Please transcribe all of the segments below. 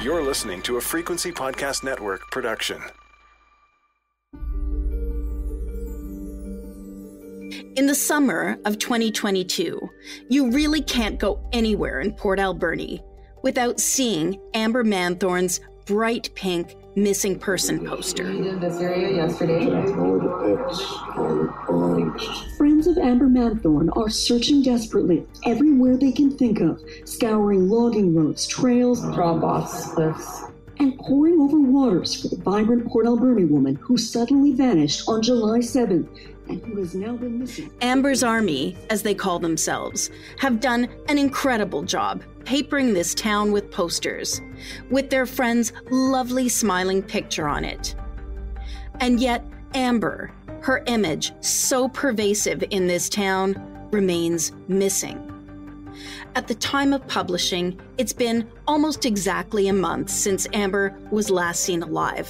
You're listening to a Frequency Podcast Network production. In the summer of 2022, you really can't go anywhere in Port Alberni without seeing Amber Manthorn's bright pink missing person poster. In this area yesterday. Friends of Amber Manthorn are searching desperately everywhere they can think of, scouring logging roads, trails, Drop-offs, cliffs. and poring over waters for the vibrant Port Alberni woman who suddenly vanished on July 7th and who has now been missing. Amber's Army, as they call themselves, have done an incredible job papering this town with posters, with their friend's lovely smiling picture on it. And yet, Amber, her image so pervasive in this town, remains missing. At the time of publishing, it's been almost exactly a month since Amber was last seen alive.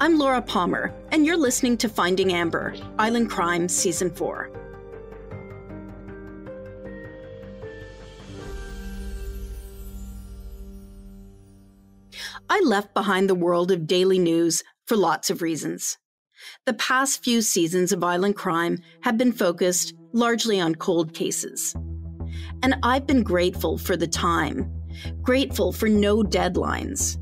I'm Laura Palmer, and you're listening to Finding Amber, Island Crime Season 4. I left behind the world of daily news for lots of reasons. The past few seasons of Island Crime have been focused largely on cold cases. And I've been grateful for the time, grateful for no deadlines.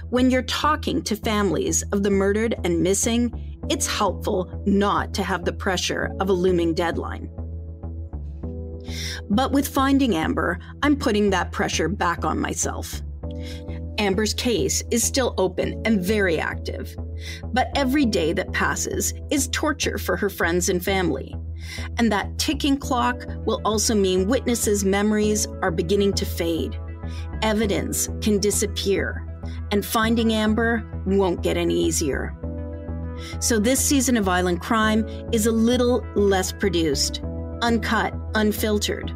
When you're talking to families of the murdered and missing, it's helpful not to have the pressure of a looming deadline. But with Finding Amber, I'm putting that pressure back on myself. Amber's case is still open and very active, but every day that passes is torture for her friends and family. And that ticking clock will also mean witnesses' memories are beginning to fade. Evidence can disappear, and finding Amber won't get any easier. So this season of Island Crime is a little less produced, uncut, unfiltered,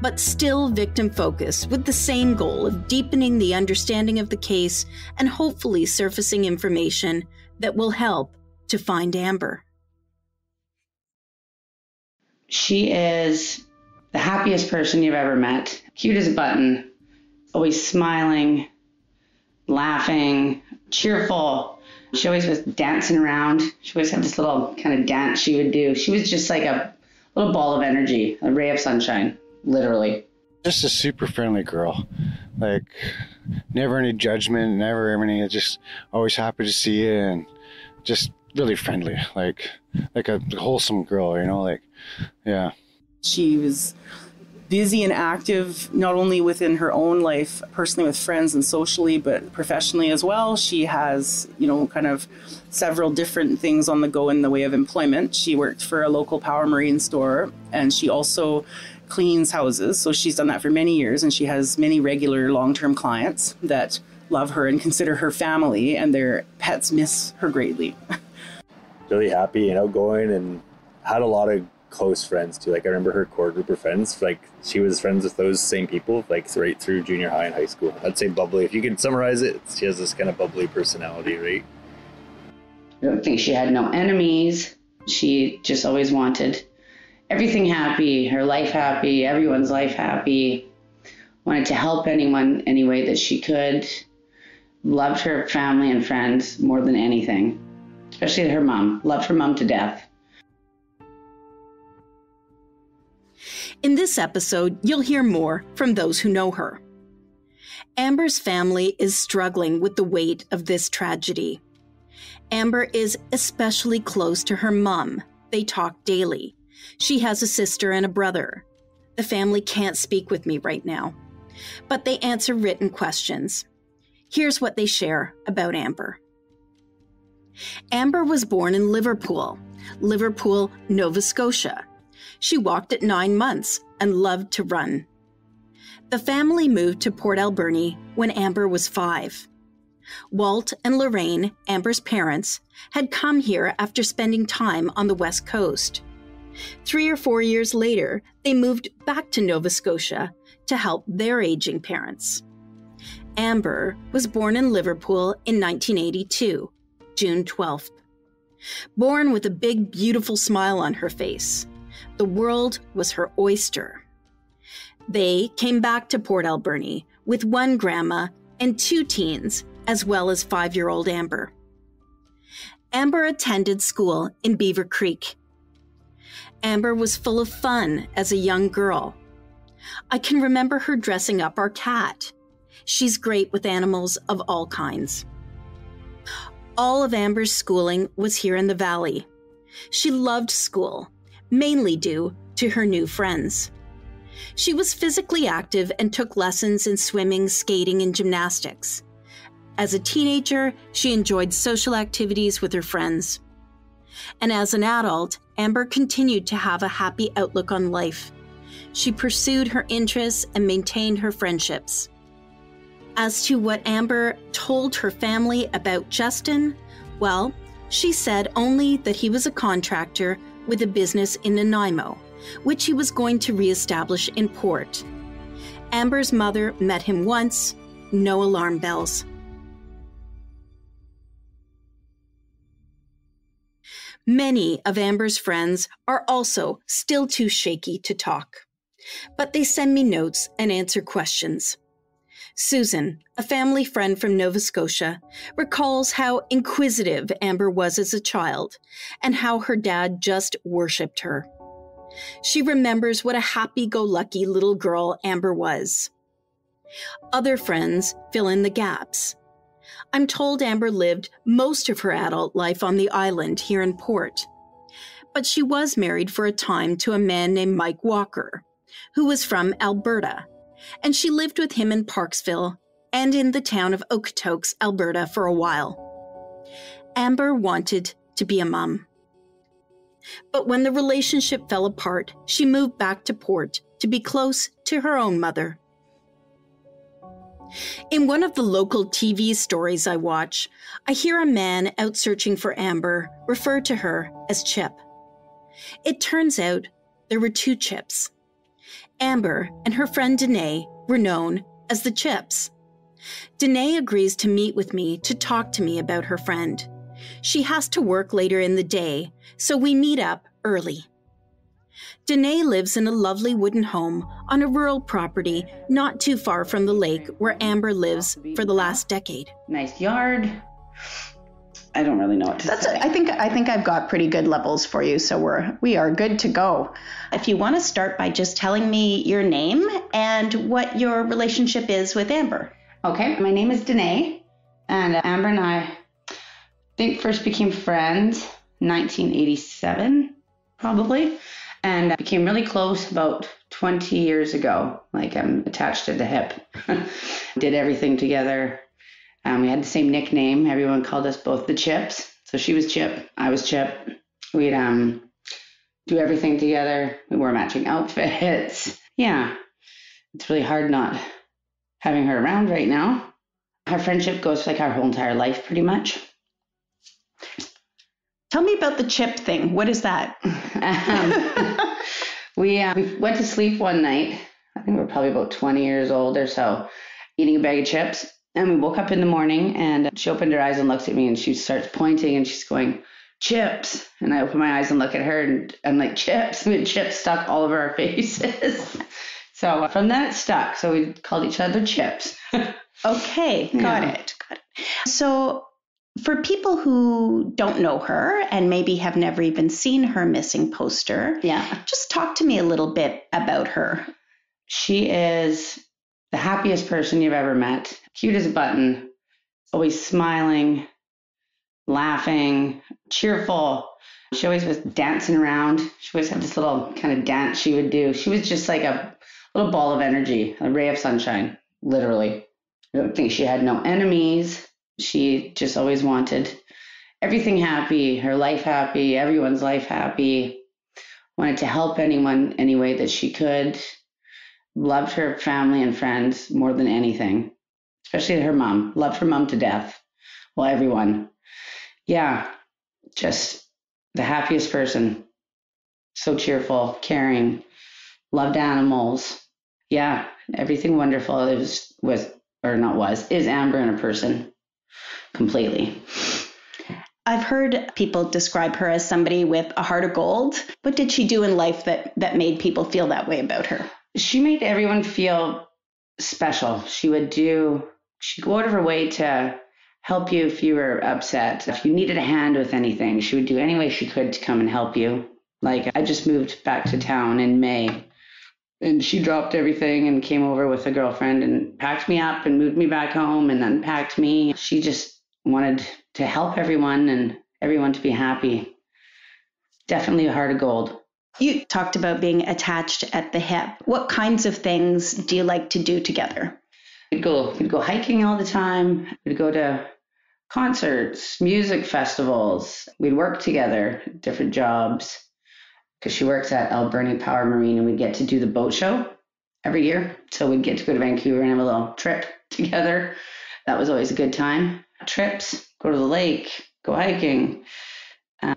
but still victim-focused with the same goal of deepening the understanding of the case and hopefully surfacing information that will help to find Amber. She is the happiest person you've ever met. Cute as a button, always smiling, laughing, cheerful. She always was dancing around. She always had this little kind of dance she would do. She was just like a little ball of energy, a ray of sunshine, literally. Just a super friendly girl. Like, never any judgment, never anything. Just always happy to see you and just really friendly. Like a wholesome girl, you know, like, yeah. She was busy and active, not only within her own life, personally with friends and socially, but professionally as well. She has, kind of several different things on the go in the way of employment. She worked for a local power marine store, and she also cleans houses. So she's done that for many years, and she has many regular long-term clients that love her and consider her family, and their pets miss her greatly. Really happy and outgoing, and had a lot of close friends too. Like, I remember her core group of friends, like she was friends with those same people like right through junior high and high school. I'd say bubbly. If you can summarize it, she has this kind of bubbly personality, right? I don't think she had no enemies. She just always wanted everything happy, her life happy, everyone's life happy. Wanted to help anyone any way that she could. Loved her family and friends more than anything, especially her mom. Loved her mom to death. In this episode, you'll hear more from those who know her. Amber's family is struggling with the weight of this tragedy. Amber is especially close to her mom. They talk daily. She has a sister and a brother. The family can't speak with me right now, but they answer written questions. Here's what they share about Amber. Amber was born in Liverpool, Nova Scotia. She walked at 9 months and loved to run. The family moved to Port Alberni when Amber was 5. Walt and Lorraine, Amber's parents, had come here after spending time on the West Coast. 3 or 4 years later, they moved back to Nova Scotia to help their aging parents. Amber was born in Liverpool in 1982, June 12th. Born with a big, beautiful smile on her face. The world was her oyster. They came back to Port Alberni with one grandma and 2 teens, as well as 5-year-old Amber. Amber attended school in Beaver Creek. Amber was full of fun as a young girl. I can remember her dressing up our cat. She's great with animals of all kinds. All of Amber's schooling was here in the valley. She loved school, mainly due to her new friends. She was physically active and took lessons in swimming, skating, and gymnastics. As a teenager, she enjoyed social activities with her friends. And as an adult, Amber continued to have a happy outlook on life. She pursued her interests and maintained her friendships. As to what Amber told her family about Justin, well, she said only that he was a contractor with a business in Nanaimo, which he was going to reestablish in Port. Amber's mother met him once, no alarm bells. Many of Amber's friends are also still too shaky to talk, but they send me notes and answer questions. Susan, a family friend from Nova Scotia, recalls how inquisitive Amber was as a child and how her dad just worshipped her. She remembers what a happy-go-lucky little girl Amber was. Other friends fill in the gaps. I'm told Amber lived most of her adult life on the island here in Port, but she was married for a time to a man named Mike Walker, who was from Alberta, and she lived with him in Parksville and in the town of Okotoks, Alberta, for a while. Amber wanted to be a mom. But when the relationship fell apart, she moved back to Port to be close to her own mother. In one of the local TV stories I watch, I hear a man out searching for Amber refer to her as Chip. It turns out there were 2 Chips. Amber and her friend Danae were known as the Chips. Danae agrees to meet with me to talk to me about her friend. She has to work later in the day, so we meet up early. Danae lives in a lovely wooden home on a rural property not too far from the lake where Amber lives for the last decade. Nice yard. I don't really know what to say. I think I've got pretty good levels for you, so we are good to go. If you want to start by just telling me your name and what your relationship is with Amber. Okay, my name is Danae, and Amber and I think first became friends 1987, probably, and became really close about 20 years ago. Like, I'm attached to the hip. Did everything together. We had the same nickname. Everyone called us both the Chips. So she was Chip, I was Chip. We'd do everything together. We wore matching outfits. Yeah, it's really hard not having her around right now. Our friendship goes like our whole entire life, pretty much. Tell me about the Chip thing. What is that? We went to sleep one night. I think we were probably about 20 years old or so, eating a bag of chips. And we woke up in the morning and she opened her eyes and looked at me and she starts pointing and she's going, "Chips." And I open my eyes and look at her and I'm like, "Chips." We had chips stuck all over our faces. So from that it stuck. So we called each other Chips. Okay, got it. So for people who don't know her and maybe have never even seen her missing poster, just talk to me a little bit about her. She is the happiest person you've ever met. Cute as a button, always smiling, laughing, cheerful. She always was dancing around. She always had this little kind of dance she would do. She was just like a little ball of energy, a ray of sunshine, literally. I don't think she had no enemies. She just always wanted everything happy, her life happy, everyone's life happy. Wanted to help anyone any way that she could. Loved her family and friends more than anything, especially her mom. Loved her mom to death. Well, everyone. Yeah, just the happiest person. So cheerful, caring, loved animals. Yeah, everything wonderful. It is Amber in a person. Completely. I've heard people describe her as somebody with a heart of gold. What did she do in life that made people feel that way about her? She made everyone feel special. She would do she'd go out of her way to help you if you were upset. If you needed a hand with anything, she would do any way she could to come and help you. Like, I just moved back to town in May, and she dropped everything and came over with a girlfriend and packed me up and moved me back home and unpacked me. She just wanted to help everyone and everyone to be happy. Definitely a heart of gold. You talked about being attached at the hip. What kinds of things do you like to do together? We'd go hiking all the time. We'd go to concerts, music festivals. We'd work together, different jobs, because she works at Alberni Power Marine, and we'd get to do the boat show every year. So we'd get to go to Vancouver and have a little trip together. That was always a good time. Trips, go to the lake, go hiking.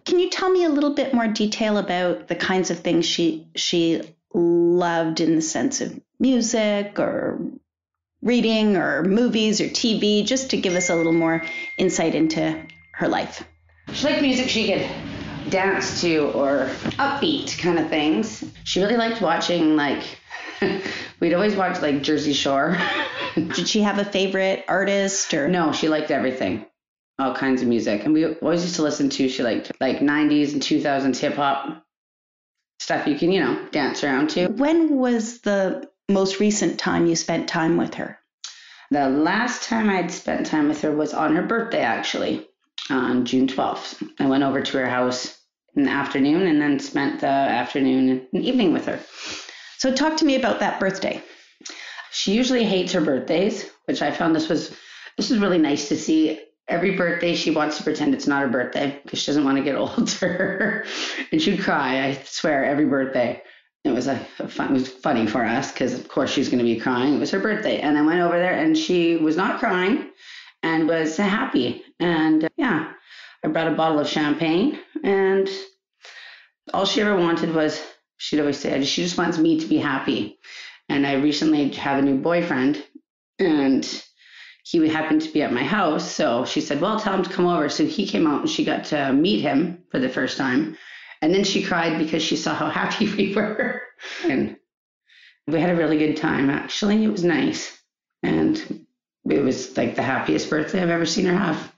Can you tell me a little bit more detail about the kinds of things she loved in the sense of music or reading or movies or TV, just to give us a little more insight into her life? She liked music she could dance to or upbeat kind of things. She really liked watching, like, we'd always watch like Jersey Shore. Did she have a favorite artist or? No, she liked everything. All kinds of music. And we always used to listen to, she liked like 90s and 2000s hip hop stuff you can, dance around to. When was the most recent time you spent time with her? The last time I'd spent time with her was on her birthday, actually, on June 12th. I went over to her house in the afternoon and then spent the afternoon and evening with her. So talk to me about that birthday. She usually hates her birthdays, which I found this was really nice to see. Every birthday, she wants to pretend it's not her birthday because she doesn't want to get older. And she'd cry, I swear, every birthday. It was it was funny for us because, of course, she's going to be crying. It was her birthday. And I went over there and she was not crying and was happy. And I brought a bottle of champagne. And all she ever wanted was, she'd always say, she just wants me to be happy. And I recently have a new boyfriend. And he happened to be at my house. So she said, well, tell him to come over. So he came out and she got to meet him for the first time. And then she cried because she saw how happy we were. And we had a really good time, actually. It was nice. And it was like the happiest birthday I've ever seen her have.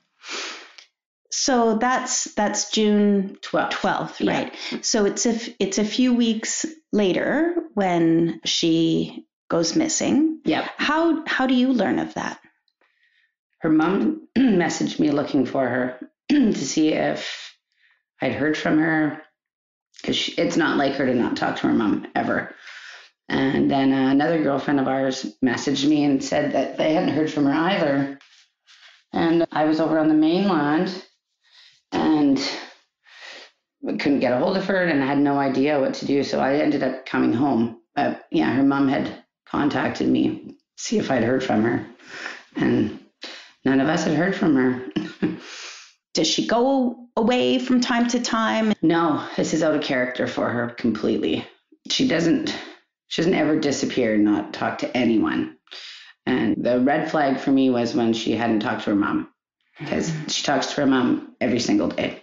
So that's June 12th, right? Yeah. So it's a few weeks later when she goes missing. Yeah. How do you learn of that? Her mom messaged me looking for her to see if I'd heard from her, because it's not like her to not talk to her mom ever. And then another girlfriend of ours messaged me and said that they hadn't heard from her either. And I was over on the mainland and couldn't get a hold of her and I had no idea what to do. So I ended up coming home. But her mom had contacted me to see if I'd heard from her. And none of us had heard from her. Does she go away from time to time? No, this is out of character for her completely. She doesn't ever disappear and not talk to anyone. And the red flag for me was when she hadn't talked to her mom, because she talks to her mom every single day.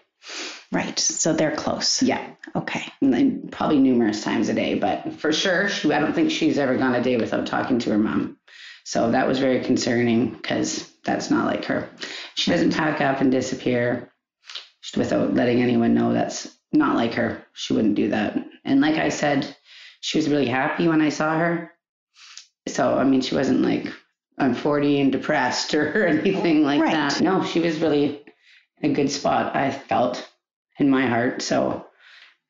Right. So they're close. Yeah. Okay. And then probably numerous times a day, but for sure, I don't think she's ever gone a day without talking to her mom. So that was very concerning because that's not like her. She doesn't pack up and disappear without letting anyone know. That's not like her. She wouldn't do that. And like I said, she was really happy when I saw her. So, I mean, she wasn't like, I'm 40 and depressed or anything like that. No, she was really in a good spot, I felt, in my heart. So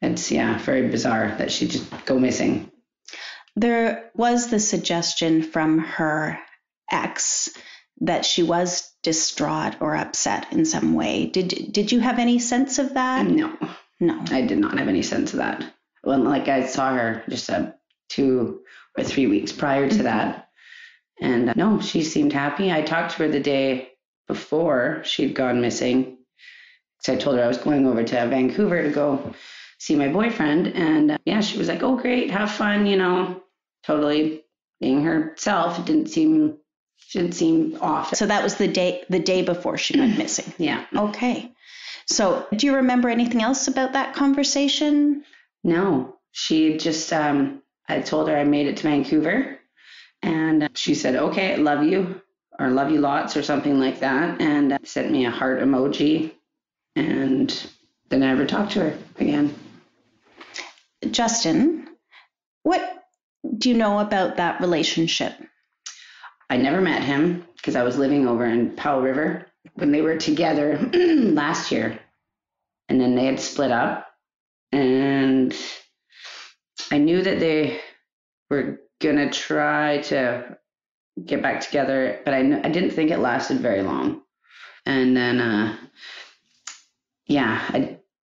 it's, very bizarre that she'd just go missing. There was the suggestion from her ex that she was distraught or upset in some way. Did you have any sense of that? No. No. I did not have any sense of that. Well, like I saw her just 2 or 3 weeks prior to that. And no, she seemed happy. I talked to her the day before she'd gone missing. So I told her I was going over to Vancouver to go see my boyfriend. And she was like, oh, great, have fun, totally being herself. It didn't seem off. So that was the day before she went missing. Yeah. Okay. So do you remember anything else about that conversation? No, she just, I told her I made it to Vancouver and she said, okay, love you. or love you lots or something like that, and sent me a heart emoji, and then I never talked to her again. Justin, what do you know about that relationship? I never met him because I was living over in Powell River when they were together last year, and then they had split up, and I knew that they were gonna try to get back together, but I didn't think it lasted very long. And then,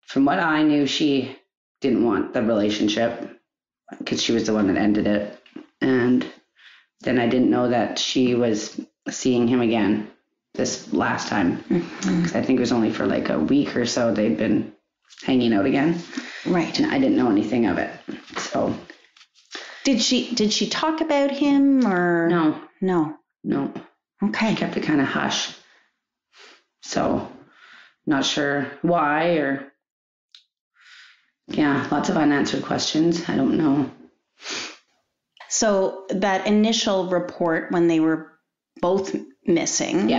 from what I knew, she didn't want the relationship because she was the one that ended it. And then I didn't know that she was seeing him again this last time. Because I think it was only for like a week or so they'd been hanging out again. Right. And I didn't know anything of it. So did she talk about him or no? Okay. She kept it kind of hush. So not sure why, or lots of unanswered questions. I don't know. So that initial report when they were both missing,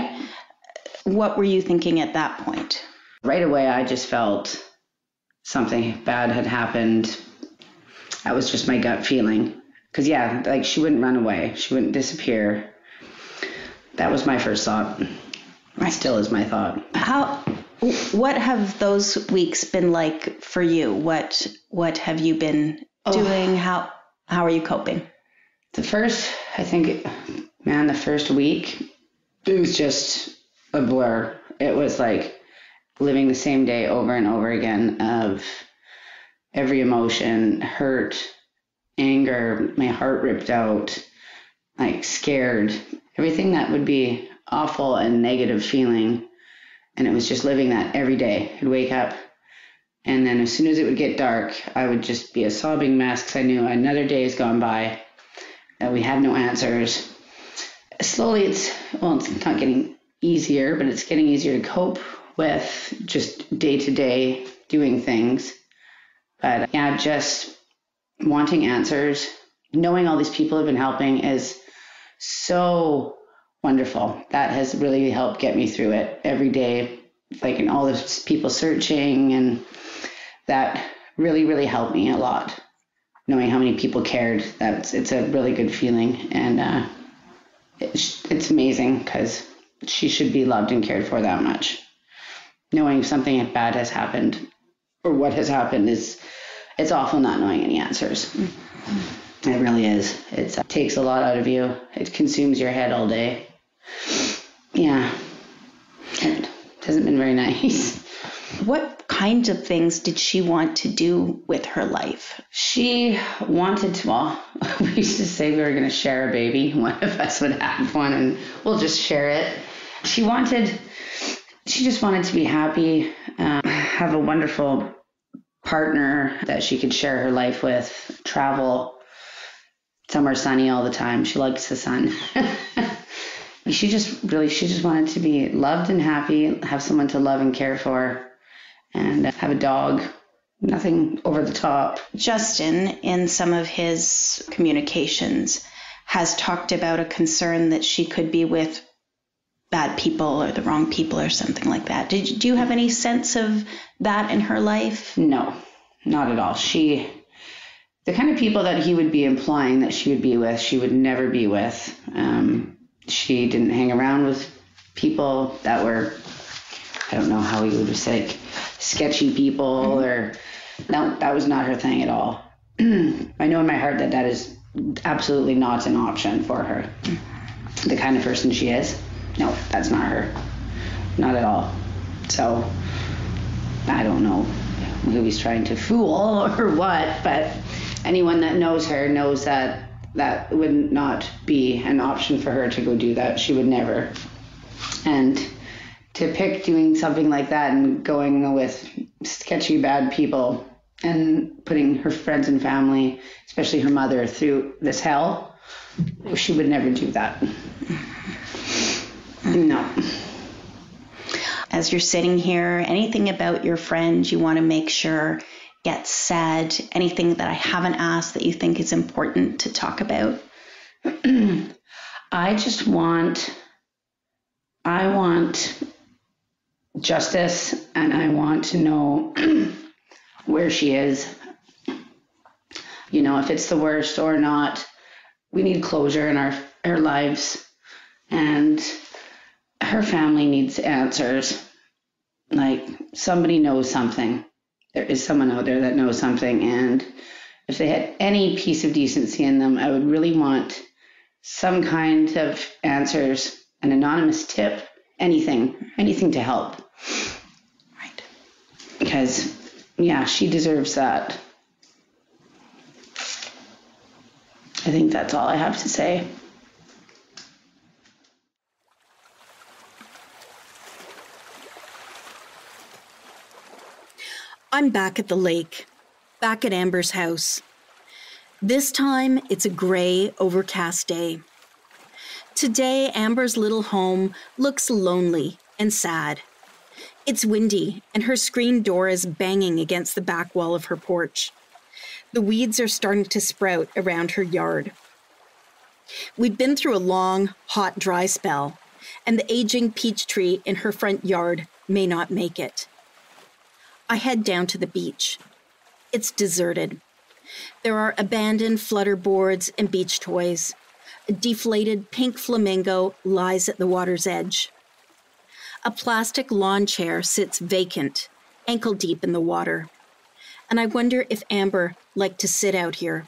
what were you thinking at that point? Right away, I just felt something bad had happened. That was just my gut feeling. Because, like she wouldn't run away. She wouldn't disappear. That was my first thought. Right. Still is my thought. What have those weeks been like for you? What have you been doing? How are you coping? The first week, it was just a blur. It was like living the same day over and over again of every emotion, hurt, anger, my heart ripped out, like scared, everything that would be awful and negative feeling. And it was just living that every day. I'd wake up, and then as soon as it would get dark, I would just be a sobbing mess because I knew another day has gone by, that we had no answers. Slowly, it's not getting easier, but it's getting easier to cope with just day to day doing things. But just wanting answers, knowing all these people have been helping is so wonderful. That has really helped get me through it every day, like in all the people searching, and that really, really helped me a lot. Knowing how many people cared, it's a really good feeling, and it's amazing because she should be loved and cared for that much. Knowing something bad has happened or what has happened it's awful not knowing any answers. It really is. It takes a lot out of you. It consumes your head all day. Yeah. It hasn't been very nice. What kinds of things did she want to do with her life? She wanted to, we used to say we were going to share a baby. One of us would have one and we'll just share it. She just wanted to be happy, have a wonderful partner that she could share her life with, travel somewhere sunny all the time. She likes the sun. She just wanted to be loved and happy, have someone to love and care for, and have a dog. Nothing over the top. Justin, in some of his communications, has talked about a concern that she could be with bad people or the wrong people or something like that. Do you have any sense of that in her life? No, not at all. The kind of people that he would be implying that she would be with, she would never be with. She didn't hang around with people that were, I don't know how he would say, sketchy people, or no, that was not her thing at all. I know in my heart that is absolutely not an option for her. The kind of person she is, no, that's not her. Not at all. So I don't know who he's trying to fool or what, but anyone that knows her knows that would not be an option for her to go do that. She would never. And to pick doing something like that and going with sketchy bad people and putting her friends and family, especially her mother, through this hell, she would never do that. No. As you're sitting here, anything about your friend you want to make sure gets said? Anything that I haven't asked that you think is important to talk about? I just want want justice, and I want to know where she is. You know, if it's the worst or not. We need closure in our lives, and her family needs answers. Like, somebody knows something. There is someone out there that knows something, and if they had any piece of decency in them, I would really want some kind of answers, an anonymous tip, anything to help. Right. Because, yeah, she deserves that. I think that's all I have to say. I'm back at the lake, back at Amber's house. This time, it's a gray, overcast day. Today, Amber's little home looks lonely and sad. It's windy, and her screen door is banging against the back wall of her porch. The weeds are starting to sprout around her yard. We've been through a long, hot, dry spell, and the aging peach tree in her front yard may not make it. I head down to the beach. It's deserted. There are abandoned flutter boards and beach toys. A deflated pink flamingo lies at the water's edge. A plastic lawn chair sits vacant, ankle deep in the water. And I wonder if Amber liked to sit out here.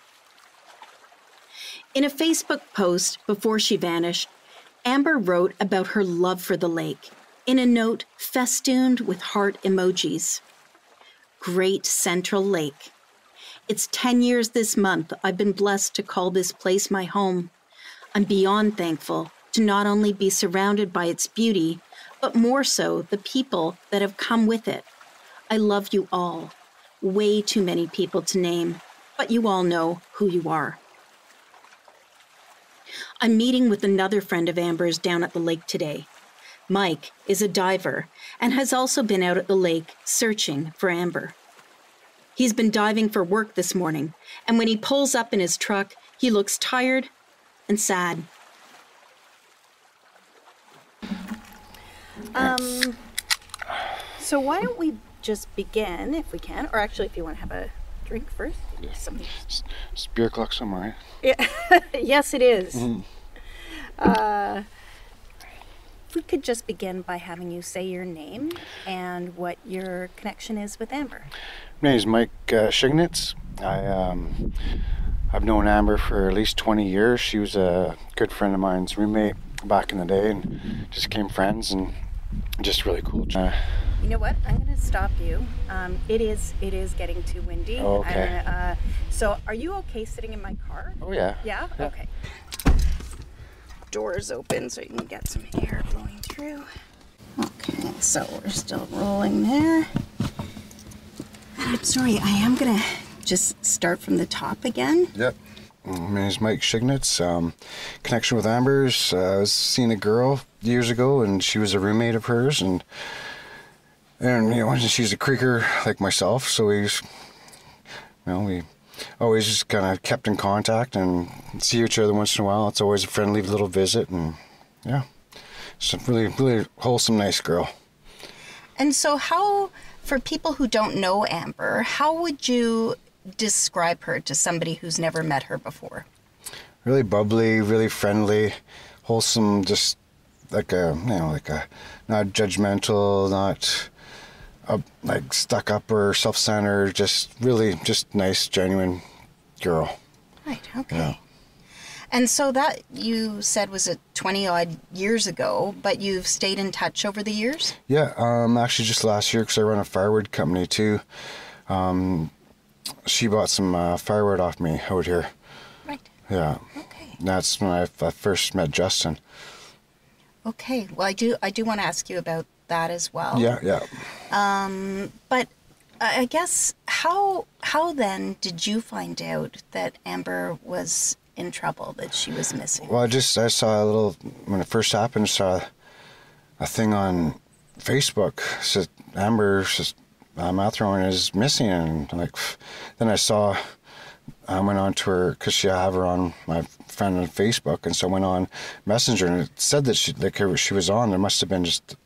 In a Facebook post before she vanished, Amber wrote about her love for the lake in a note festooned with heart emojis. Great Central Lake. It's 10 years this month I've been blessed to call this place my home. I'm beyond thankful to not only be surrounded by its beauty, but more so the people that have come with it. I love you all. Way too many people to name, but you all know who you are. I'm meeting with another friend of Amber's down at the lake today. Mike is a diver and has also been out at the lake searching for Amber. He's been diving for work this morning, and when he pulls up in his truck, he looks tired and sad. So why don't we just begin, if we can, or actually if you want to have a drink first. Something. It's beer o'clock somewhere. Yeah. Yes, it is. Mm-hmm. If we could just begin by having you say your name and what your connection is with Amber. My name is Mike Shignitz. I've known Amber for at least 20 years. She was a good friend of mine's roommate back in the day, and just became friends, and just really cool. You know what? I'm going to stop you. It is getting too windy. Oh, okay. So are you okay sitting in my car? Oh, yeah. Yeah? Okay. Doors open so you can get some air blowing through. Okay, so we're still rolling there. I'm sorry, I am going to just start from the top again. Yep. My name is Mike Shignitz. Connection with Amber's. I was seeing a girl years ago, and she was a roommate of hers, and she's a creeker like myself, so we always just kind of kept in contact and see each other once in a while. It's always a friendly little visit, and yeah, she's a really, really wholesome, nice girl. And so for people who don't know Amber, how would you describe her to somebody who's never met her before? Really bubbly, really friendly, wholesome, just not judgmental, not like stuck up or self-centered, just nice, genuine girl. Right, okay. Yeah. And so that you said was 20 odd years ago, but you've stayed in touch over the years? Yeah, actually just last year, because I run a firewood company too. She bought some firewood off me out here. Right. Yeah. Okay. That's when I first met Justin. Okay. Well, I do want to ask you about that as well. Yeah. But I guess how then did you find out that Amber was in trouble, that she was missing? Well, I saw when it first happened, saw a thing on Facebook said Amber Mathron is missing, and then I saw I went on to her because I have her on my friend on Facebook, and so I went on Messenger, and it said that she was on. There must have been just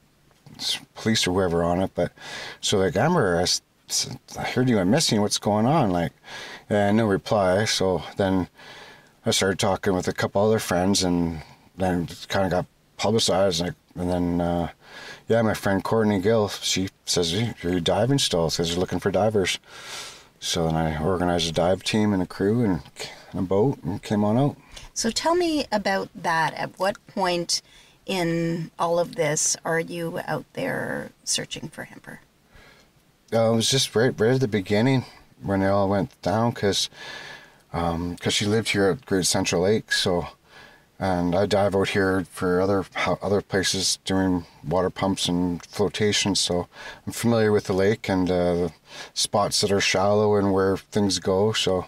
police or whoever on it, but so like, Amber, I heard you went missing. What's going on? Like, and no reply. So then I started talking with a couple other friends, and then it kind of got publicized. And then my friend Courtney Gill, she says, "Are you diving still?" Because they're looking for divers. So then I organized a dive team and a crew and a boat and came on out. So tell me about that. At what point in all of this are you out there searching for Amber? It was just right at the beginning when it all went down, because she lived here at Great Central Lake. So, and I dive out here for other places doing water pumps and flotation. So I'm familiar with the lake and the spots that are shallow and where things go. So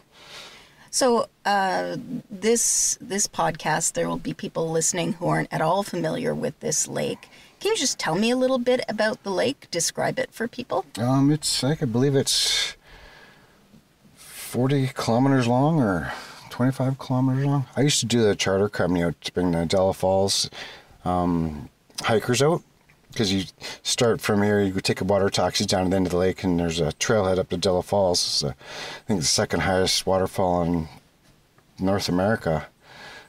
this podcast, there will be people listening who aren't at all familiar with this lake. Can you just tell me a little bit about the lake? Describe it for people. It's like, I believe it's 40 kilometers long or 25 kilometers long. I used to do the charter company out to bring the Della Falls hikers out, because you start from here, you go take a water taxi down to the end of the lake, and there's a trailhead up to Della Falls. It's I think the second highest waterfall in North America,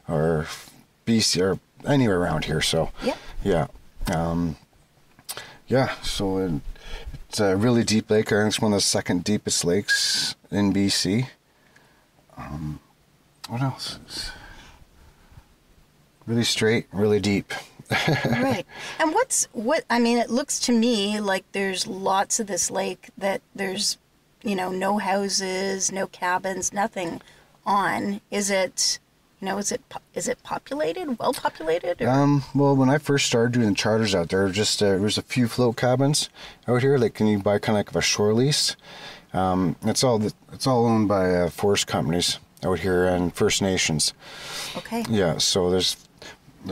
or BC, or anywhere around here. So yeah. So it's a really deep lake. I think it's one of the second deepest lakes in BC. What else? It's really straight, really deep. Right. And it looks to me like there's lots of this lake that there's, no houses, no cabins, nothing on. Is it populated, well populated? Or? Well, when I first started doing the charters out there, there was a few float cabins out here. Like, can you buy kind of like a shore lease? It's all owned by forest companies out here and First Nations. Okay. Yeah, so there's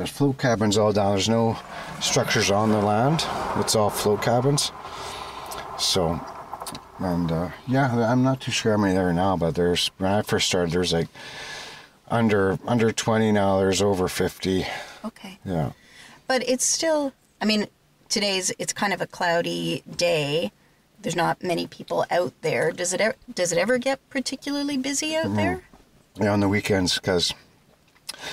float cabins all down. There's no structures on the land. It's all float cabins. So, and I'm not too sure how many there are now, but when I first started, there's like under 20 now. There's over 50. Okay. Yeah. But it's still, it's kind of a cloudy day. There's not many people out there. Does it ever get particularly busy out there? Yeah, on the weekends, because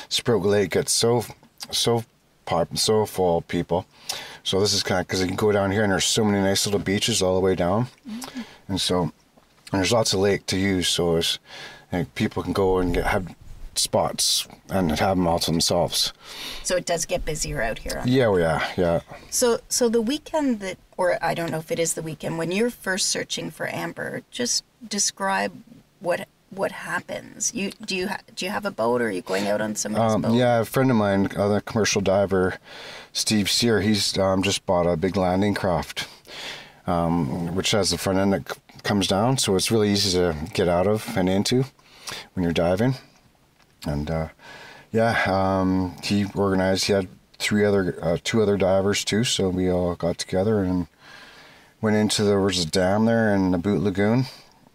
Sprout Lake gets so full of people. So this is kind of because you can go down here and there's so many nice little beaches all the way down, and there's lots of lake to use. So people can go and have spots and have them all to themselves. So it does get busier out here. Yeah. So the weekend or I don't know if it is the weekend, when you're first searching for Amber, just describe what happens. Do you have a boat, or are you going out on somebody's boat? Yeah, a friend of mine, the commercial diver, Steve Sear, he's just bought a big landing craft, which has the front end that comes down, so it's really easy to get out of and into when you're diving. And he organized. He had two other divers too, so we all got together and went there was a dam there in the Boot Lagoon,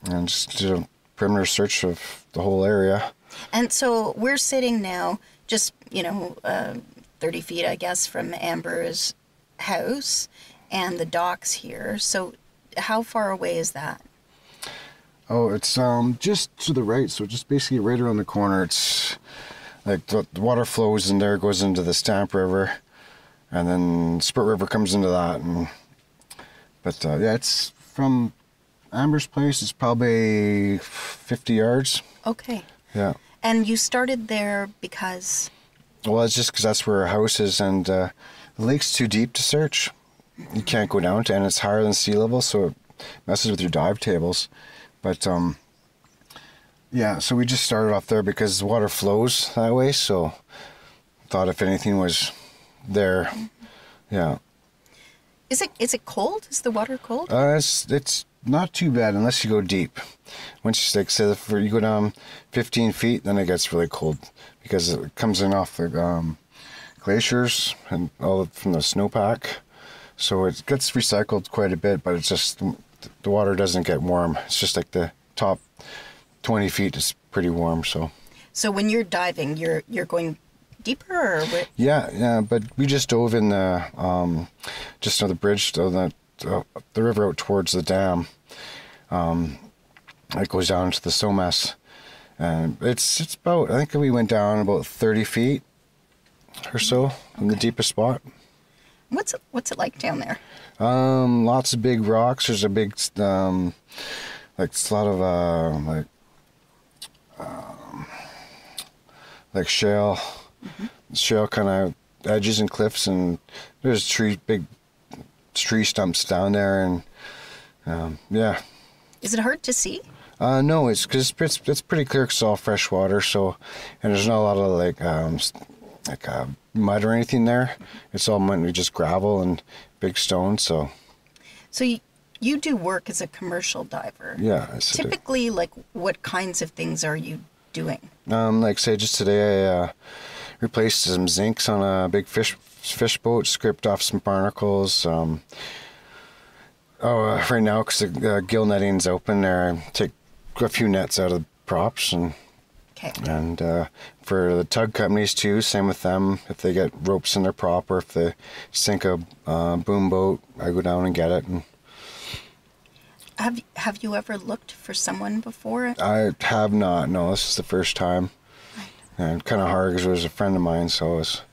and just did a perimeter search of the whole area. And so we're sitting now just 30 feet, I guess, from Amber's house and the docks here. So how far away is that? Oh, it's just to the right, so just basically right around the corner. It's like the water flows in there, goes into the Stamp River, and then Spurt River comes into that. It's from Amber's place. It's probably 50 yards. Okay. Yeah. And you started there because? Well, it's just because that's where our house is, and the lake's too deep to search. You can't go down to, and it's higher than sea level, so it messes with your dive tables. But so we just started off there because the water flows that way, so thought if anything was there. Yeah. Is it cold? Is the water cold? It's not too bad unless you go deep. Once you you go down 15 feet, then it gets really cold because it comes in off the glaciers and all from the snowpack. So it gets recycled quite a bit, but it's just the water doesn't get warm. It's just like the top 20 feet is pretty warm. So when you're diving, you're going deeper, or what? Yeah, but we just dove in the just on the bridge, the river out towards the dam. It goes down to the Somas, and it's about, I think we went down about 30 feet or so in the deepest spot. What's it like down there? Lots of big rocks. There's a big it's a lot of like shale, shale kind of edges and cliffs, and there's big tree stumps down there, and yeah. Is it hard to see? No, it's because it's pretty clear. It's all fresh water, so, and there's not a lot of mud or anything there. It's all mainly just gravel and big stones. So you do work as a commercial diver. Yeah. Typically, like, what kinds of things are you doing? Like say just today, I replaced some zincs on a big fish boat, scraped off some barnacles. Right now, because the gill netting's open there, I take a few nets out of the props, and for the tug companies too, same with them. If they get ropes in their prop, or if they sink a boom boat, I go down and get it. And have you ever looked for someone before? I have not. No, this is the first time. Right. And kind of hard because it was a friend of mine, so it was.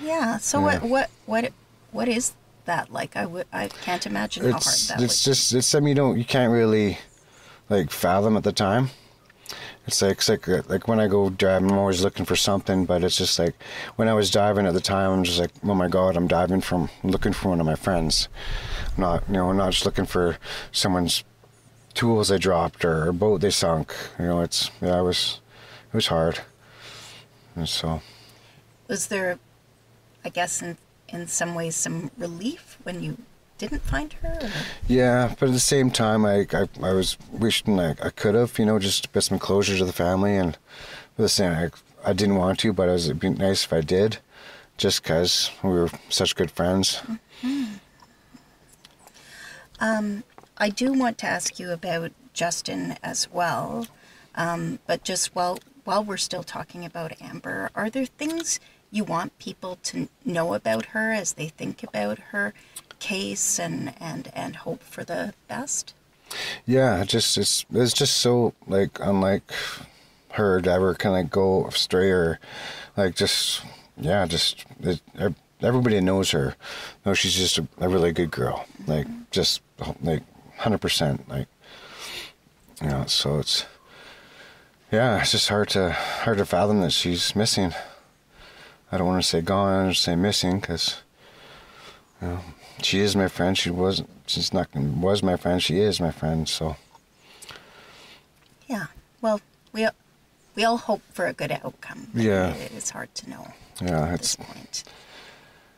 Yeah. So yeah. What is that like? I can't imagine how hard that would be. It's something you can't really like fathom at the time. It's like when I go diving, I'm always looking for something, but it's just like when I was diving at the time, I'm just like, oh my God, I'm looking for one of my friends. I'm not just looking for someone's tools they dropped or a boat they sunk. It was hard. And so. Was there, I guess, in some ways, some relief when you didn't find her? Or? Yeah, but at the same time, I was wishing I could have, just to put some closure to the family. And at the same, I didn't want to, but it'd be nice if I did, just because we were such good friends. Mm-hmm. I do want to ask you about Justin as well, but just while we're still talking about Amber, are there things you want people to know about her as they think about her case and hope for the best? Yeah, it's just so like unlike her to ever kind of go astray, or like everybody knows her. No, she's just a really good girl. Like just like 100%. Like so it's just hard to fathom that she's missing. I don't want to say gone, I want to say missing, because she is my friend. Was my friend. She is my friend. So. Yeah. Well, we all hope for a good outcome. Yeah. It's hard to know. Yeah, at this point.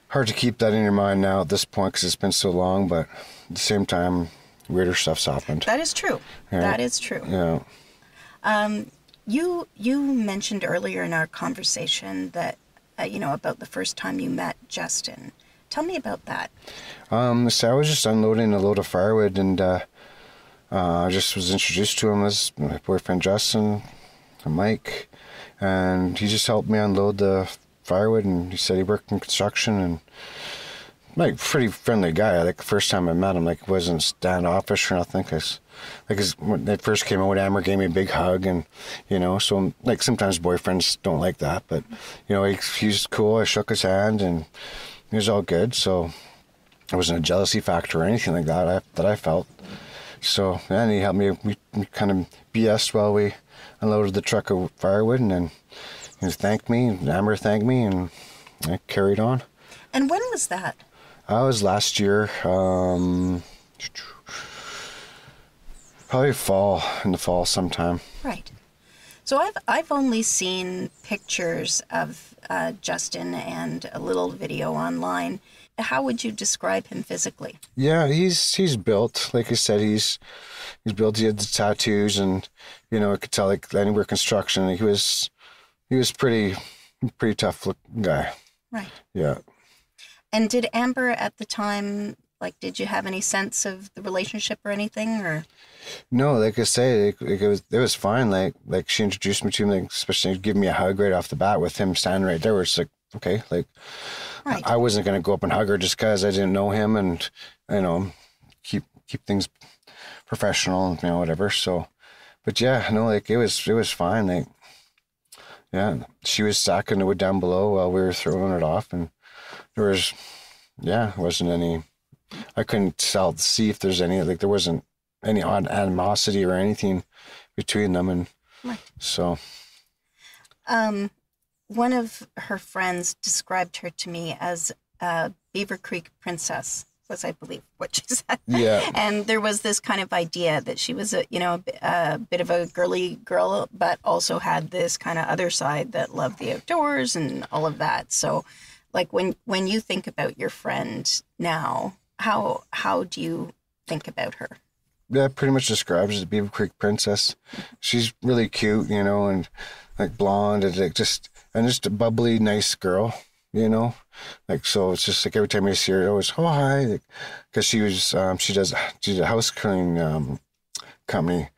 Hard to keep that in your mind now at this point because it's been so long. But at the same time, weirder stuff's happened. That is true. Yeah. That is true. Yeah. You mentioned earlier in our conversation that about the first time you met Justin. Tell me about that. So I was just unloading a load of firewood, and I just was introduced to him as my boyfriend Justin, Mike, and he just helped me unload the firewood, and he said he worked in construction, and like pretty friendly guy. Like the first time I met him, like he wasn't standoffish or nothing, because when they first came out, Amber gave me a big hug, and so like sometimes boyfriends don't like that, but he's cool. I shook his hand, and he was all good. So it wasn't a jealousy factor or anything like that that I felt. So and he helped me. We kind of BS'd while we unloaded the truck of firewood, and then he thanked me, and Amber thanked me, and I carried on. And when was that? I was last year. Probably in the fall sometime. Right. So I've only seen pictures of Justin and a little video online. How would you describe him physically? Yeah, he's built. Like I said, he's built. He had the tattoos, and I could tell like anywhere construction. He was pretty tough looking guy. Right. Yeah. And did Amber at the time Like, did you have any sense of the relationship or anything, or? No, like I say, it was fine. Like she introduced me to him, like, especially giving me a hug right off the bat with him standing right there. Where it's like, okay, like, right. I wasn't going to go up and hug her just because I didn't know him, and keep things professional, whatever. So, but yeah, no, like it was fine. Like, yeah, she was stacking the wood down below while we were throwing it off, and there was, wasn't any. I couldn't see if there's any, like, there wasn't any animosity or anything between them, and right. So. One of her friends described her to me as a Beaver Creek princess, was, I believe, what she said. Yeah. And there was this kind of idea that she was a bit of a girly girl, but also had this kind of other side that loved the outdoors and all of that. So, like, when you think about your friend now, how do you think about her? Yeah, pretty much described as a Beaver Creek princess. She's really cute, and like blonde, and like just a bubbly, nice girl, like, so it's just like every time I see her, I always, oh, hi, because she's a house cleaning company,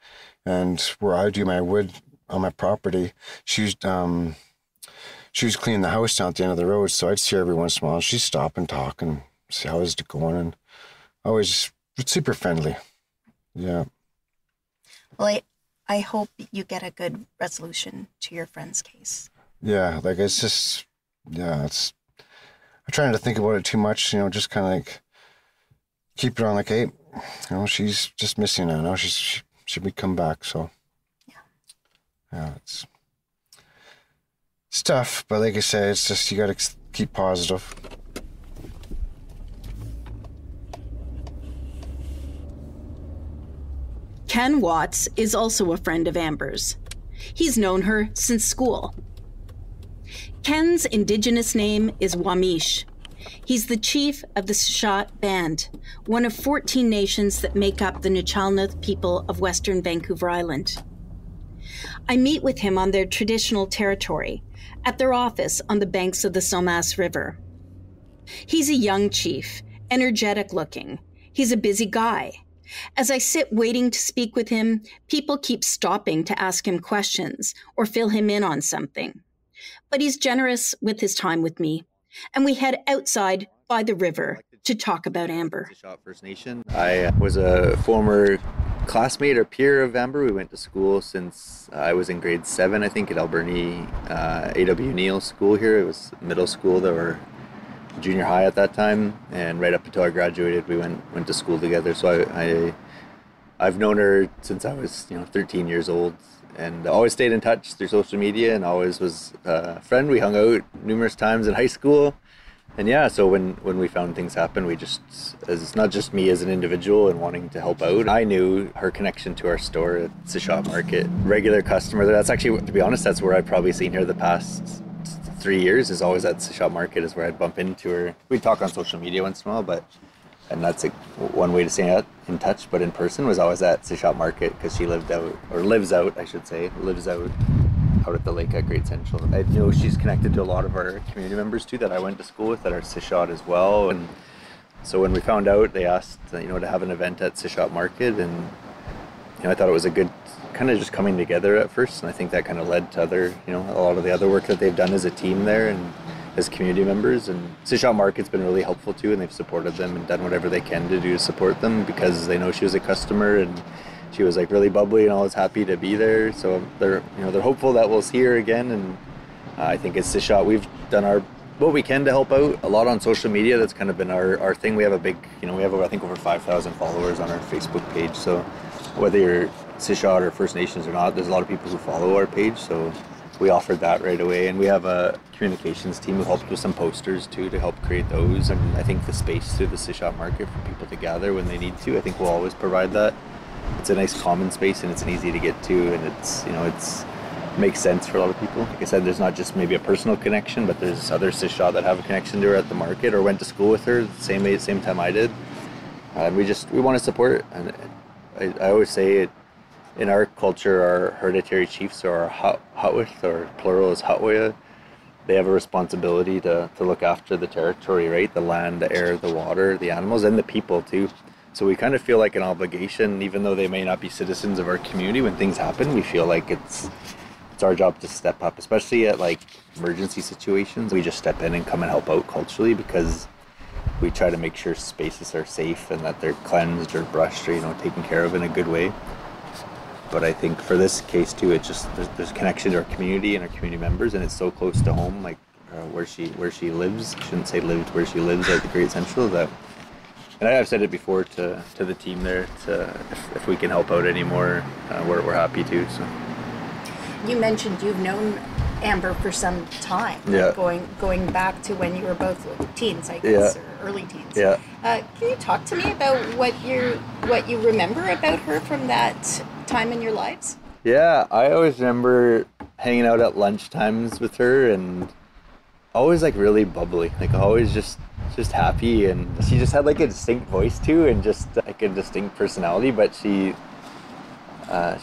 and where I do my wood on my property, she was cleaning the house down at the end of the road, so I'd see her every once in a while. She'd stop and talk and see how is it going, and always super friendly. Yeah. Well, I hope you get a good resolution to your friend's case. Yeah, like, it's just, I'm trying to think about it too much, just kind of like keep it on, like, hey, she's just missing now. She should be come back, so. Yeah, it's tough, but like I said, it's just, you got to keep positive. Ken Watts is also a friend of Amber's. He's known her since school. Ken's Indigenous name is Wamish. He's the chief of the Shot Band, one of 14 nations that make up the Nuu-chah-nulth people of Western Vancouver Island. I meet with him on their traditional territory, at their office on the banks of the Somas River. He's a young chief, energetic looking. He's a busy guy. As I sit waiting to speak with him, people keep stopping to ask him questions or fill him in on something. But he's generous with his time with me, and we head outside by the river to talk about Amber. First Nation. I was a former classmate or peer of Amber. We went to school since I was in grade 7, I think, at Alberni A.W. Neal School here. It was middle school. There were junior high at that time, and right up until I graduated, we went to school together. So I've known her since I was 13 years old, and always stayed in touch through social media, and always was a friend. We hung out numerous times in high school, and so when we found things happen, we just, as not just me as an individual and wanting to help out, I knew her connection to our store at Sishot Market, regular customer. That's actually, to be honest, that's where I've probably seen her the past 3 years, is always at Sishot Market, is where I'd bump into her. We'd talk on social media once in a while, and that's one way to stay in touch, but in person was always at Sishot Market, because she lives out at the lake at Great Central. I know she's connected to a lot of our community members too that I went to school with that are Sishot as well, and so when we found out, they asked to have an event at Sishot Market, and I thought it was a good kind of just coming together at first, and I think that kind of led to other, a lot of the other work that they've done as a team there and as community members. And Sishot Market's been really helpful too, and they've supported them and done whatever they can to do to support them, because they know she was a customer and she was like really bubbly and always happy to be there. So they're hopeful that we'll see her again. And I think as Sishot, we've done what we can to help out a lot on social media. That's kind of been our thing. We have a big, we have I think over 5,000 followers on our Facebook page. So whether you're Sishot or First Nations or not, there's a lot of people who follow our page, so we offered that right away. And we have a communications team who helped with some posters too to help create those, and I think the space through the Sishot Market for people to gather when they need to, I think we'll always provide that. It's a nice common space, and it's an easy to get to, and it's makes sense for a lot of people. Like I said, there's not just maybe a personal connection, but there's other Sishot that have a connection to her at the market or went to school with her the same time I did, and we want to support. And I always say it, in our culture, our hereditary chiefs are our Hutwith, or plural is Hutwaya. they have a responsibility to look after the territory, right? The land, the air, the water, the animals, and the people too. So we kind of feel like an obligation, even though they may not be citizens of our community. When things happen, we feel like it's our job to step up, especially at like emergency situations. We just step in and come and help out culturally, because we try to make sure spaces are safe and that they're cleansed or brushed or, taken care of in a good way. But I think for this case too, it just there's a connection to our community and our community members, and it's so close to home, like where she lives. I shouldn't say lived, where she lives at the Great Central. That, and I've said it before to the team there. If we can help out anymore, we're happy to. So. You mentioned you've known Amber for some time, yeah. Going back to when you were both teens, I guess, yeah. or early teens. Yeah. Can you talk to me about what you remember about her from that time in your lives? Yeah, I always remember hanging out at lunch times with her, and always like really bubbly, like always just happy, and she just had like a distinct voice too, and just like a distinct personality. But she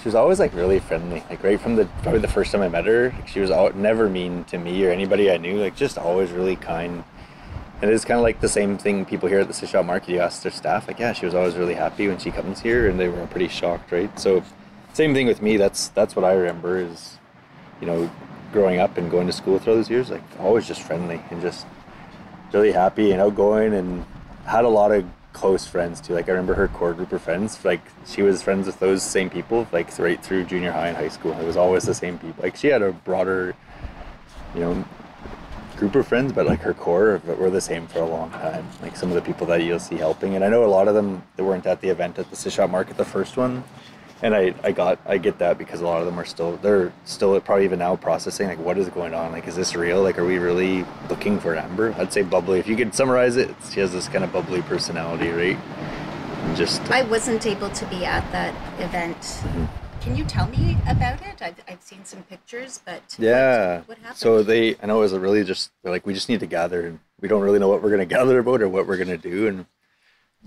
was always like really friendly, like right from probably the first time I met her. Like, she was never mean to me or anybody I knew, like just always really kind. And it's kind of like the same thing people hear at the Sishop Market. You ask their staff, like, yeah, she was always really happy when she comes here, and they were pretty shocked, right? So same thing with me. That's what I remember is, growing up and going to school through those years, like always just friendly and just really happy and outgoing, and had a lot of close friends too. Like I remember her core group of friends, like she was friends with those same people, like right through junior high and high school. It was always the same people. Like she had a broader, group of friends, but like her core were the same for a long time. Like some of the people that you'll see helping, and I know a lot of them that weren't at the event at the Sishop Market, the first one, and I get that, because a lot of them they're still probably even now processing, like, what is going on? Like, is this real? Like, are we really looking for Amber? I'd say bubbly. If you could summarize it, she has this kind of bubbly personality, right? And just I wasn't able to be at that event. Mm-hmm. Can you tell me about it? I've seen some pictures, but yeah. What happened? So I know it was really just, like, we just need to gather, and we don't really know what we're going to gather about or what we're going to do. And,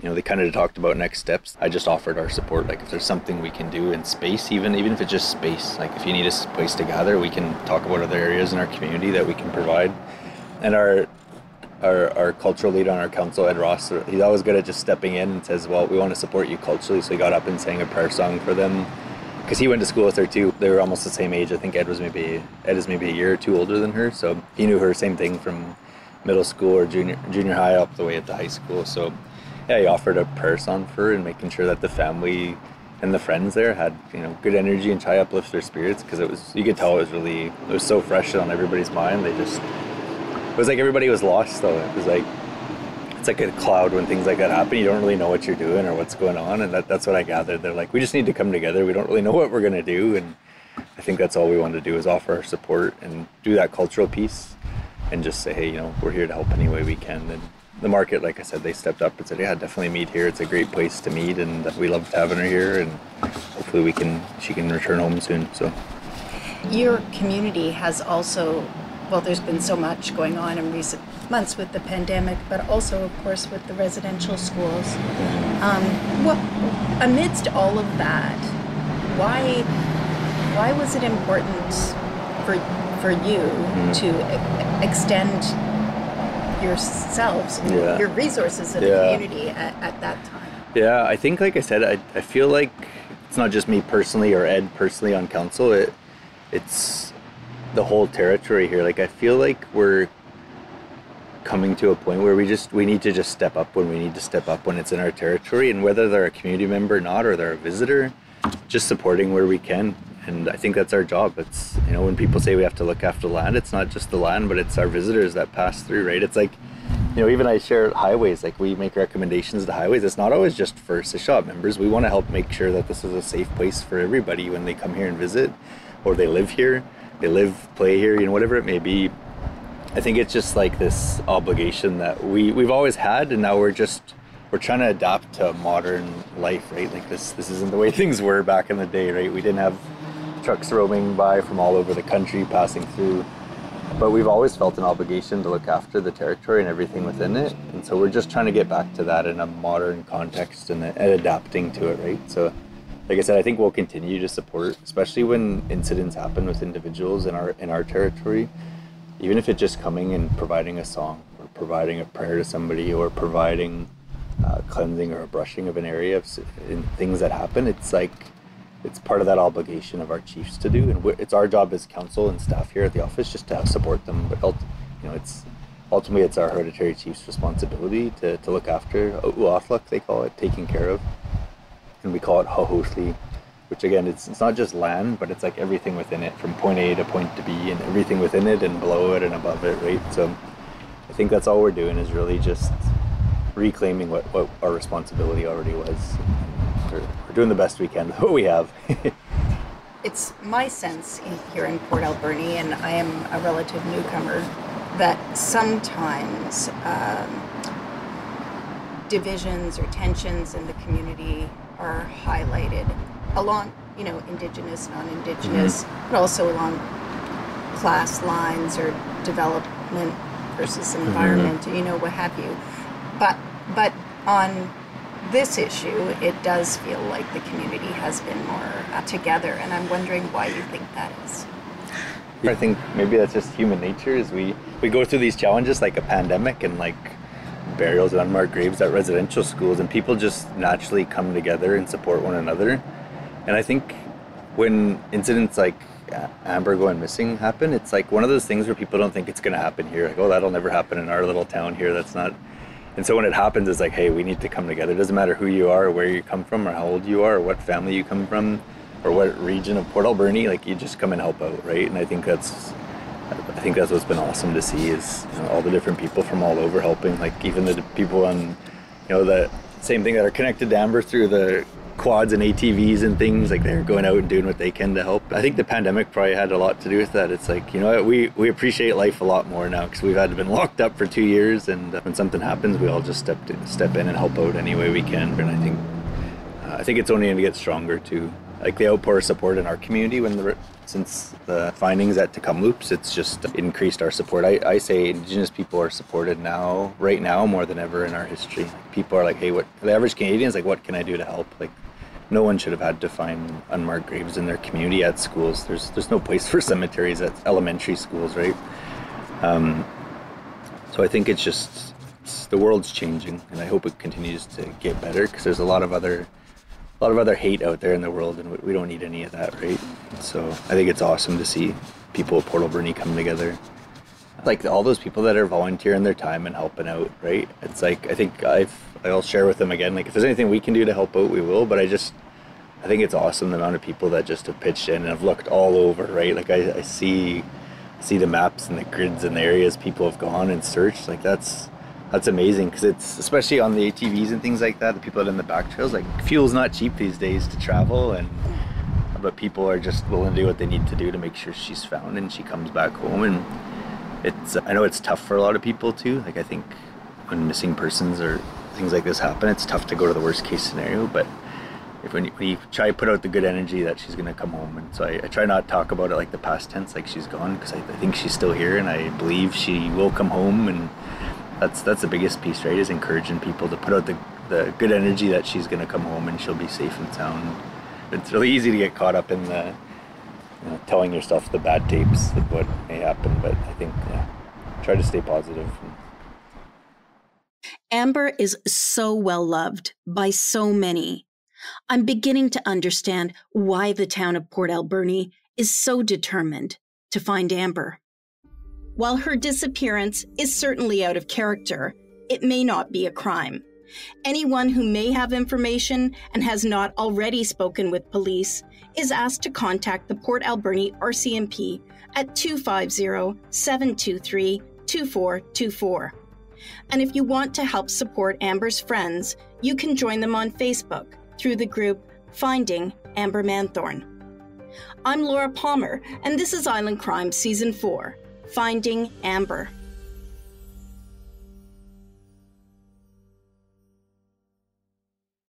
they kind of talked about next steps. I just offered our support. Like, if there's something we can do in space, even if it's just space, like if you need a place to gather, we can talk about other areas in our community that we can provide. And our cultural lead on our council, Ed Ross, he's always good at just stepping in and says, well, we want to support you culturally. So he got up and sang a prayer song for them, because he went to school with her too. They were almost the same age. I think Ed is maybe a year or two older than her, so he knew her, same thing, from middle school or junior high up the way at the high school. So yeah, he offered a prayer song for her, and making sure that the family and the friends there had good energy and try to uplift their spirits, because you could tell it was so fresh on everybody's mind. It was like everybody was lost though. It was like, it's like a cloud when things like that happen. You don't really know what you're doing or what's going on, and that's what I gathered. They're like, we just need to come together. We don't really know what we're going to do, and I think that's all we want to do, is offer our support and do that cultural piece, and just say, hey, we're here to help any way we can. And the market, like I said, they stepped up and said, yeah, definitely meet here. It's a great place to meet, and we loved having her here, and hopefully she can return home soon. So your community has also, well, there's been so much going on in recent months with the pandemic, but also, of course, with the residential schools. Amidst all of that, why was it important for you to extend yourselves, your resources in the community at that time? Yeah, I think, like I said, I feel like it's not just me personally or Ed personally on council. It's the whole territory here. Like, I feel like we're coming to a point where we need to just step up when we need to step up when it's in our territory, and whether they're a community member or not, or they're a visitor, just supporting where we can. And I think that's our job. It's, when people say we have to look after the land, it's not just the land, but it's our visitors that pass through, right? It's like, even I share highways, like we make recommendations to highways. It's not always just for Sishop members. We want to help make sure that this is a safe place for everybody when they come here and visit, or they live here, play here, whatever it may be. I think it's just like this obligation that we've always had, and now we're trying to adapt to modern life, right? Like this isn't the way things were back in the day, right? We didn't have trucks roaming by from all over the country passing through, but we've always felt an obligation to look after the territory and everything within it. And so we're just trying to get back to that in a modern context and adapting to it, right? So like I said, I think we'll continue to support, especially when incidents happen with individuals in our territory. even if it's just coming and providing a song or providing a prayer to somebody or providing cleansing or a brushing of an area of things that happen, it's like it's part of that obligation of our chiefs to do, and it's our job as council and staff here at the office just to support them. But it's ultimately it's our hereditary chief's responsibility to look after uathluk, they call it, taking care of, and we call it hahothli, which again it's not just land, but it's like everything within it, from point A to point B, and everything within it and below it and above it, right? So I think that's all we're doing, is really just reclaiming what our responsibility already was. We're doing the best we can with what we have. It's my sense here in Port Alberni, and I am a relative newcomer, that sometimes divisions or tensions in the community are highlighted along, Indigenous, non-Indigenous, but also along class lines or development versus environment, what have you. But on this issue, it does feel like the community has been more together, and I'm wondering why you think that is. I think maybe that's just human nature, is we go through these challenges like a pandemic and like burials and unmarked graves at residential schools, and people just naturally come together and support one another. And I think when incidents like Amber going missing happen, it's like one of those things where people don't think it's going to happen here. Like, oh, that'll never happen in our little town here. That's not. And so when it happens, it's like, hey, we need to come together. It doesn't matter who you are or where you come from or how old you are or what family you come from or what region of Port Alberni, like you just come and help out, right? And I think that's what's been awesome to see, is all the different people from all over helping, like even the people on, the same thing that are connected to Amber through the quads and ATVs and things, like they're going out and doing what they can to help. I think the pandemic probably had a lot to do with that. It's like, we appreciate life a lot more now because we've been locked up for 2 years, and when something happens, we all just step in and help out any way we can. And I think it's only going to get stronger too. Like the outpour of support in our community since the findings at Tecumloops, it's just increased our support. I say Indigenous people are supported right now more than ever in our history. People are like, hey, the average Canadian is like, what can I do to help? Like, no one should have had to find unmarked graves in their community at schools. There's no place for cemeteries at elementary schools, right? So I think it's the world's changing, and I hope it continues to get better, because there's a lot of other hate out there in the world, and we don't need any of that, right? So I think it's awesome to see people at Port Alberni come together. Like all those people that are volunteering their time and helping out, right? It's like, I think I'll share with them again, like if there's anything we can do to help out, we will, but I think it's awesome the amount of people that just have pitched in and have looked all over, right? Like I see the maps and the grids and the areas people have gone and searched. Like that's amazing, because it's, especially on the ATVs and things like that, the people that are in the back trails, like fuel's not cheap these days to travel, but people are just willing to do what they need to do to make sure she's found and she comes back home. And I know it's tough for a lot of people too. Like I think when missing persons or things like this happen, it's tough to go to the worst case scenario, but when you try to put out the good energy that she's going to come home. And so I try not to talk about it like the past tense, like she's gone, because I think she's still here, and I believe she will come home. And that's the biggest piece, right, is encouraging people to put out the good energy that she's going to come home and she'll be safe and sound. It's really easy to get caught up in the telling yourself the bad tapes of what may happen, but I think try to stay positive. Amber is so well loved by so many. I'm beginning to understand why the town of Port Alberni is so determined to find Amber. While her disappearance is certainly out of character, it may not be a crime. Anyone who may have information and has not already spoken with police is asked to contact the Port Alberni RCMP at 250-723-2424. And if you want to help support Amber's friends, you can join them on Facebook through the group Finding Amber Manthorn. I'm Laura Palmer, and this is Island Crime Season 4, Finding Amber.